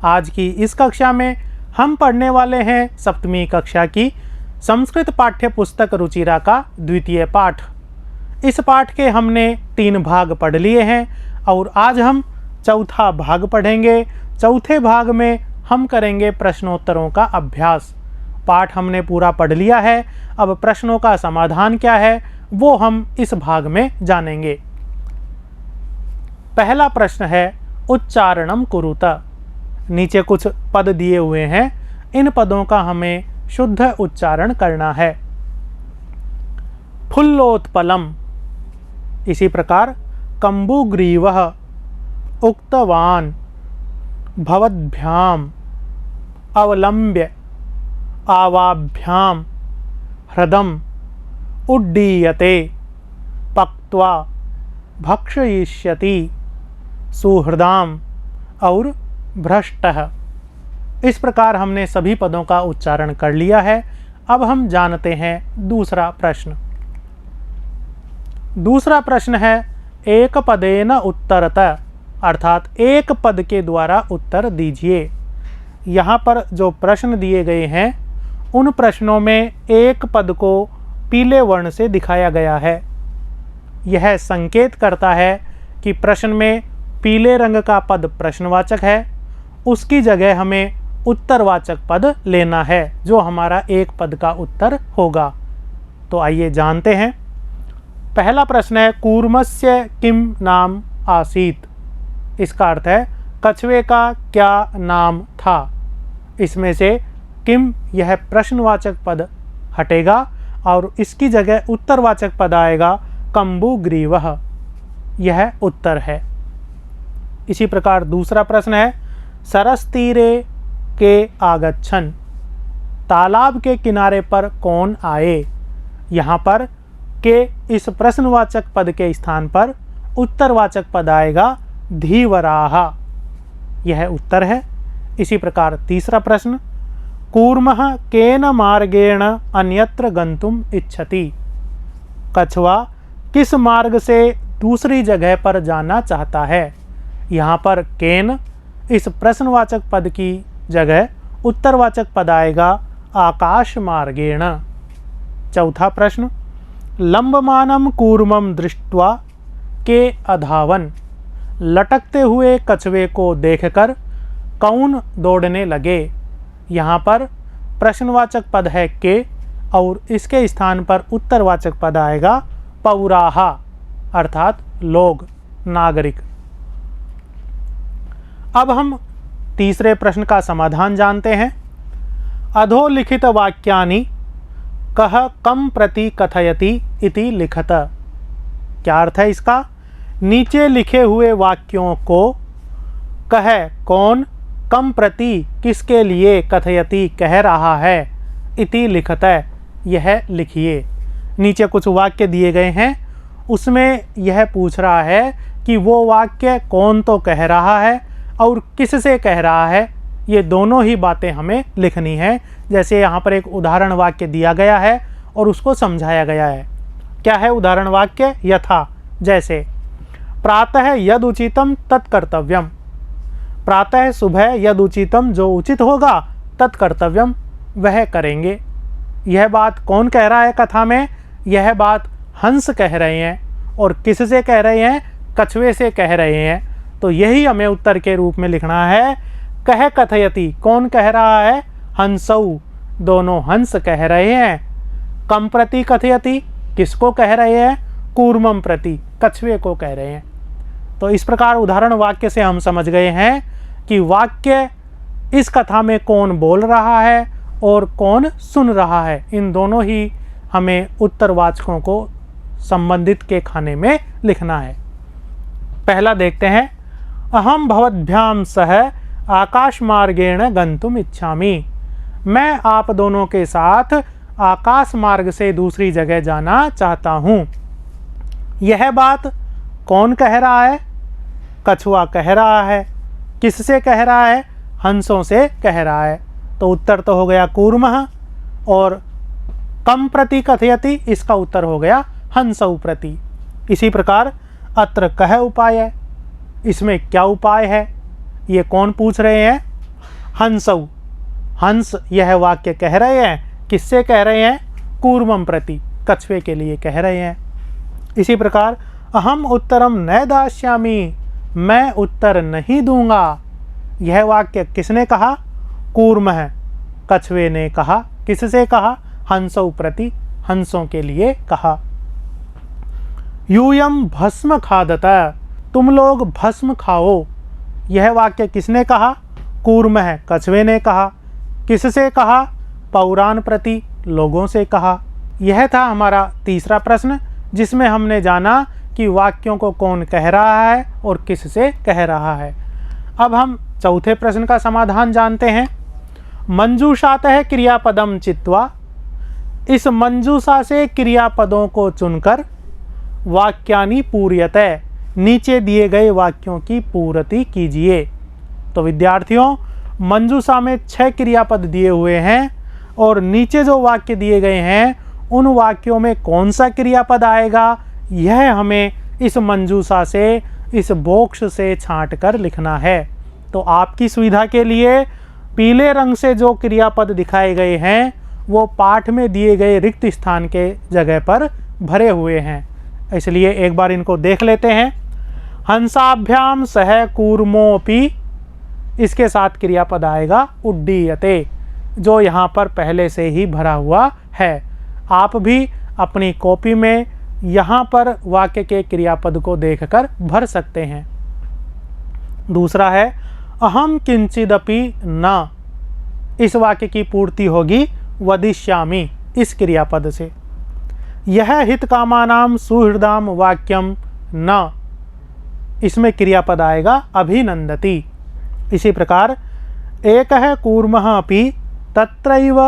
आज की इस कक्षा में हम पढ़ने वाले हैं 7वीं कक्षा की संस्कृत पाठ्य पुस्तक रुचिरा का द्वितीय पाठ। इस पाठ के हमने 3 भाग पढ़ लिए हैं और आज हम चौथा भाग पढ़ेंगे। चौथे भाग में हम करेंगे प्रश्नोत्तरों का अभ्यास। पाठ हमने पूरा पढ़ लिया है, अब प्रश्नों का समाधान क्या है वो हम इस भाग में जानेंगे। पहला प्रश्न है उच्चारणम कुरुत। नीचे कुछ पद दिए हुए हैं, इन पदों का हमें शुद्ध उच्चारण करना है। फुल्लोत्पलम, इसी प्रकार कंबुग्रीवः, उक्तवान, भवद्भ्याम, अवलंब्य, आवाभ्याम, ह्रदम, उड्डीयते, पक्त्वा, भक्षयिष्यति, सुहृदाम और भ्रष्टः। इस प्रकार हमने सभी पदों का उच्चारण कर लिया है। अब हम जानते हैं दूसरा प्रश्न। दूसरा प्रश्न है एक पदेन उत्तरत, अर्थात एक पद के द्वारा उत्तर दीजिए। यहाँ पर जो प्रश्न दिए गए हैं उन प्रश्नों में एक पद को पीले वर्ण से दिखाया गया है। यह संकेत करता है कि प्रश्न में पीले रंग का पद प्रश्नवाचक है, उसकी जगह हमें उत्तरवाचक पद लेना है जो हमारा एक पद का उत्तर होगा। तो आइए जानते हैं। पहला प्रश्न है कूर्मस्य किम नाम आसीत। इसका अर्थ है कछुए का क्या नाम था। इसमें से किम यह प्रश्नवाचक पद हटेगा और इसकी जगह उत्तरवाचक पद आएगा कंबुग्रीवः, यह उत्तर है। इसी प्रकार दूसरा प्रश्न है सरस्तीरे के आगच्छन। तालाब के किनारे पर कौन आए। यहाँ पर के इस प्रश्नवाचक पद के स्थान पर उत्तरवाचक पद आएगा धीवराः, यह उत्तर है। इसी प्रकार तीसरा प्रश्न कूर्मः केन मार्गेण अन्यत्र गंतुम इच्छति। कछुआ किस मार्ग से दूसरी जगह पर जाना चाहता है। यहाँ पर केन इस प्रश्नवाचक पद की जगह उत्तरवाचक पद आएगा आकाश मार्गेण। चौथा प्रश्न लंबमानम कूर्मम दृष्ट्वा के अधावन। लटकते हुए कछुए को देखकर कौन दौड़ने लगे। यहाँ पर प्रश्नवाचक पद है के और इसके स्थान पर उत्तरवाचक पद आएगा पौराः, अर्थात लोग, नागरिक। अब हम तीसरे प्रश्न का समाधान जानते हैं। अधोलिखित वाक्यानि कः कम प्रति कथयति इति लिखत। क्या अर्थ है इसका। नीचे लिखे हुए वाक्यों को कह कौन, कम प्रति किसके लिए, कथयति कह रहा है, इति लिखत यह लिखिए। नीचे कुछ वाक्य दिए गए हैं, उसमें यह पूछ रहा है कि वो वाक्य कौन तो कह रहा है और किससे कह रहा है। ये दोनों ही बातें हमें लिखनी है। जैसे यहाँ पर एक उदाहरण वाक्य दिया गया है और उसको समझाया गया है। क्या है उदाहरण वाक्य। यथा, जैसे प्रातः यद उचितम तत्कर्तव्यम। प्रातः सुबह यद उचितम जो उचित होगा तत्कर्तव्यम वह करेंगे। यह बात कौन कह रहा है कथा में। यह बात हंस कह रहे हैं और किससे कह रहे हैं, कछुए से कह रहे हैं। तो यही हमें उत्तर के रूप में लिखना है। कह कथयति कौन कह रहा है, हंसौ, दोनों हंस कह रहे हैं। कम प्रति कथयति किसको कह रहे हैं, कूर्मम प्रति, कछुए को कह रहे हैं। तो इस प्रकार उदाहरण वाक्य से हम समझ गए हैं कि वाक्य इस कथा में कौन बोल रहा है और कौन सुन रहा है। इन दोनों ही हमें उत्तरवाचकों को संबंधित के खाने में लिखना है। पहला देखते हैं। अहम भवद्भ्याम सह आकाश मार्गेण गंतुम इच्छामि। मैं आप दोनों के साथ आकाश मार्ग से दूसरी जगह जाना चाहता हूँ। यह बात कौन कह रहा है, कछुआ कह रहा है। किससे कह रहा है, हंसों से कह रहा है। तो उत्तर तो हो गया कूर्मः और कम प्रति कथयति इसका उत्तर हो गया हंसौ प्रति। इसी प्रकार अत्र कह उपाय है, इसमें क्या उपाय है ये कौन पूछ रहे हैं, हंसौ, हंस यह वाक्य कह रहे हैं, किससे कह रहे हैं? कूर्मम प्रति, कछुए के लिए कह रहे हैं। इसी प्रकार अहम उत्तरम न दास्यामि, मैं उत्तर नहीं दूंगा, यह वाक्य किसने कहा? कूर्म है, कछुए ने कहा। किससे कहा? हंसौ प्रति, हंसों के लिए कहा। यूयम भस्म खादता, तुम लोग भस्म खाओ, यह वाक्य किसने कहा? कूर्म है, कछुए ने कहा। किससे कहा? पौराण प्रति, लोगों से कहा। यह था हमारा तीसरा प्रश्न, जिसमें हमने जाना कि वाक्यों को कौन कह रहा है और किससे कह रहा है। अब हम चौथे प्रश्न का समाधान जानते हैं। मंजूषातः क्रियापदम चित्वा, इस मंजूषा से क्रियापदों को चुनकर वाक्यानि पूर्यतः, नीचे दिए गए वाक्यों की पूर्ति कीजिए। तो विद्यार्थियों, मंजूषा में 6 क्रियापद दिए हुए हैं और नीचे जो वाक्य दिए गए हैं उन वाक्यों में कौन सा क्रियापद आएगा, यह हमें इस मंजूषा से, इस बॉक्स से छांट कर लिखना है। तो आपकी सुविधा के लिए पीले रंग से जो क्रियापद दिखाए गए हैं वो पाठ में दिए गए रिक्त स्थान के जगह पर भरे हुए हैं, इसलिए एक बार इनको देख लेते हैं। हंसाभ्याम सह कूर्मोपि, इसके साथ क्रियापद आएगा उड्डीयते, जो यहाँ पर पहले से ही भरा हुआ है। आप भी अपनी कॉपी में यहाँ पर वाक्य के क्रियापद को देखकर भर सकते हैं। दूसरा है अहम किंचिदपि न, इस वाक्य की पूर्ति होगी वदिष्यामि, इस क्रियापद से। यह हितकामानां सुहृदाम वाक्यम न, इसमें क्रियापद आएगा अभिनंदति। इसी प्रकार एक है कूर्मः अपि तत्रैव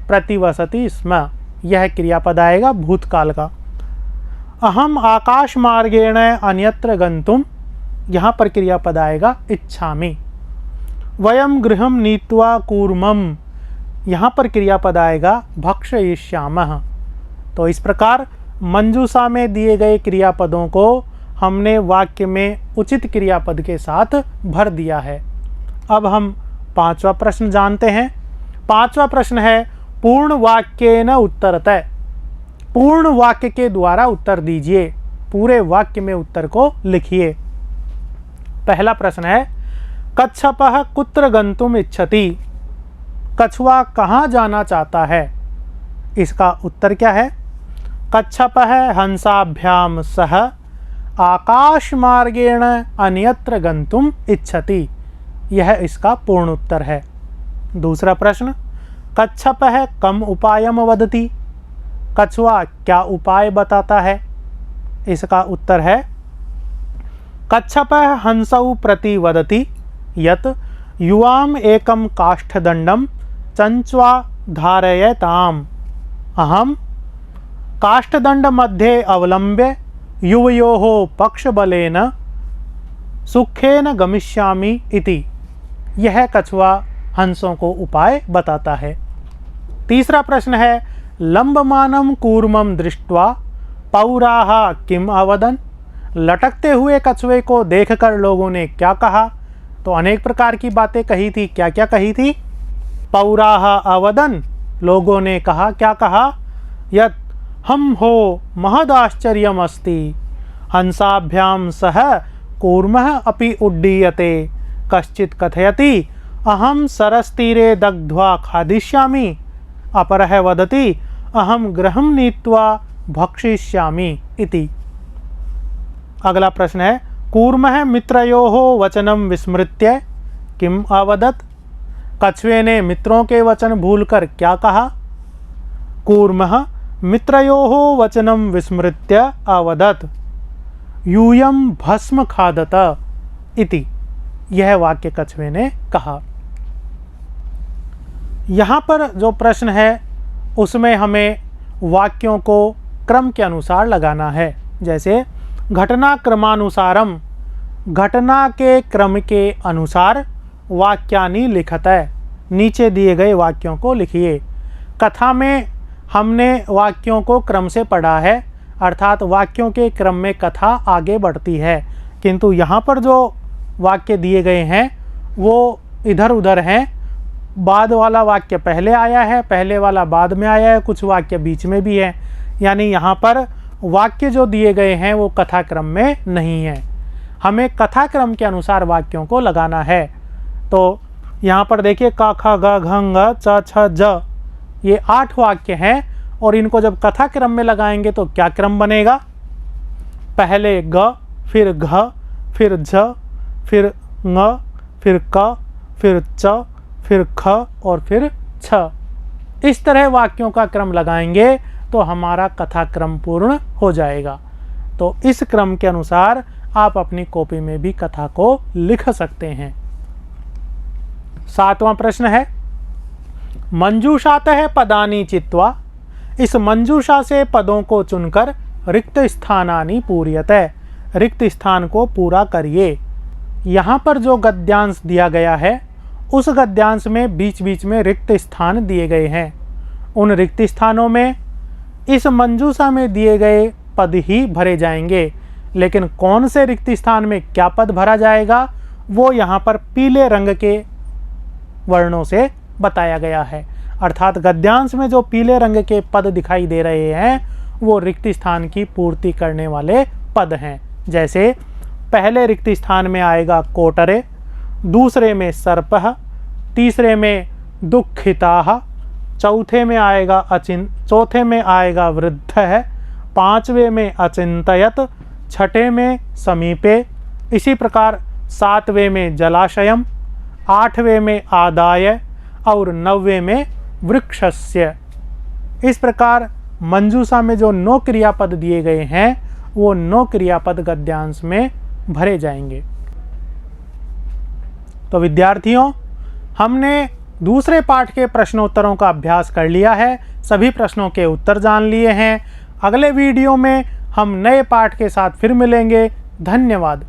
प्रतिवसति स्म, यह क्रियापद आएगा भूतकाल का। अहम आकाश मार्गेण अन्यत्र गंतुम, यहाँ पर क्रियापद आएगा इच्छामि। वयम गृहं नीत्वा कूर्मम, यहाँ पर क्रियापद आएगा भक्षयिष्यामः। तो इस प्रकार मंजूषा में दिए गए क्रियापदों को हमने वाक्य में उचित क्रियापद के साथ भर दिया है। अब हम पांचवा प्रश्न जानते हैं। पांचवा प्रश्न है पूर्ण वाक्येन उत्तरतः, पूर्ण वाक्य के द्वारा उत्तर दीजिए, पूरे वाक्य में उत्तर को लिखिए। पहला प्रश्न है कच्छपः कुत्र गंतुम इच्छति, कछुआ कहाँ जाना चाहता है? इसका उत्तर क्या है? कच्छपः हंसाभ्याम सह आकाश मार्गेण अन्यत्र गंतुम इच्छति, यह इसका पूर्ण उत्तर है। दूसरा प्रश्न कच्छपः कम उपायम वदति, कछुआ क्या उपाय बताता है? इसका उत्तर है कच्छपः हंसौ प्रति वदति यत् युवाम एकम काष्ठदंडम चंच्वा धारयताम, अहम काष्ठदंड मध्ये अवलंब्य युवयोः पक्षबलेन सुखेन गमिष्यामि इति, यह कछुआ हंसों को उपाय बताता है। तीसरा प्रश्न है लंबमानम कूर्मम दृष्ट्वा पौराः किम अवदन्, लटकते हुए कछुए को देखकर लोगों ने क्या कहा? तो अनेक प्रकार की बातें कही थी। क्या क्या कही थी? पौराः अवदन्, लोगों ने कहा, क्या कहा? यत् हम हो महदाश्चर्यम अस्ति हंसाभ्याम सह कूर्मः अपि उड्डीयते, कश्चित् कथयति अहम सरस्तीरे दग्ध्वा खादिष्यामि, अपरः वदति अहम गृहं नीत्वा भक्षिष्यामि इति। अगला प्रश्न है कूर्मः मित्रयोः वचनं विस्मृत्य किम अवदत्, कछुए ने मित्रों के वचन भूलकर क्या कहा? कूर्मः मित्रयोः वचनं विस्मृत्य अवदत् यूयं भस्म खादत इति, यह वाक्य कछुए ने कहा। यहाँ पर जो प्रश्न है उसमें हमें वाक्यों को क्रम के अनुसार लगाना है। जैसे घटना क्रमानुसारम, घटना के क्रम के अनुसार वाक्यानि लिखतः, नीचे दिए गए वाक्यों को लिखिए। कथा में हमने वाक्यों को क्रम से पढ़ा है, अर्थात वाक्यों के क्रम में कथा आगे बढ़ती है, किंतु यहाँ पर जो वाक्य दिए गए हैं वो इधर उधर हैं। बाद वाला वाक्य पहले आया है, पहले वाला बाद में आया है, कुछ वाक्य बीच में भी है। यानी यहाँ पर वाक्य जो दिए गए हैं वो कथाक्रम में नहीं है। हमें कथाक्रम के अनुसार वाक्यों को लगाना है। तो यहाँ पर देखिए क ख ग घ ङ च छ ज, ये 8 वाक्य हैं और इनको जब कथाक्रम में लगाएंगे तो क्या क्रम बनेगा? पहले ग, फिर घ, फिर झ, फिर ङ, फिर क, फिर च, फिर ख और फिर छ। इस तरह वाक्यों का क्रम लगाएंगे तो हमारा कथाक्रम पूर्ण हो जाएगा। तो इस क्रम के अनुसार आप अपनी कॉपी में भी कथा को लिख सकते हैं। 7वां प्रश्न है, मंजूषातः पदानि चित्वा, इस मंजूषा से पदों को चुनकर रिक्त स्थानानि पूर्यतः, रिक्त स्थान को पूरा करिए। यहाँ पर जो गद्यांश दिया गया है उस गद्यांश में बीच बीच में रिक्त स्थान दिए गए हैं। उन रिक्त स्थानों में इस मंजूषा में दिए गए पद ही भरे जाएंगे, लेकिन कौन से रिक्त स्थान में क्या पद भरा जाएगा वो यहाँ पर पीले रंग के वर्णों से बताया गया है। अर्थात गद्यांश में जो पीले रंग के पद दिखाई दे रहे हैं वो रिक्त स्थान की पूर्ति करने वाले पद हैं। जैसे पहले रिक्त स्थान में आएगा कोटरे, दूसरे में सर्पः, तीसरे में दुःखिताः, चौथे में आएगा वृद्धः, 5वें में अचिंतयत, 6ठे में समीपे, इसी प्रकार 7वें में जलाशयम, 8वें में आदाय और 9वें में वृक्षस्य। इस प्रकार मंजूषा में जो 9 क्रियापद दिए गए हैं वो 9 क्रियापद गद्यांश में भरे जाएंगे। तो विद्यार्थियों, हमने दूसरे पाठ के प्रश्नोत्तरों का अभ्यास कर लिया है, सभी प्रश्नों के उत्तर जान लिए हैं। अगले वीडियो में हम नए पाठ के साथ फिर मिलेंगे। धन्यवाद।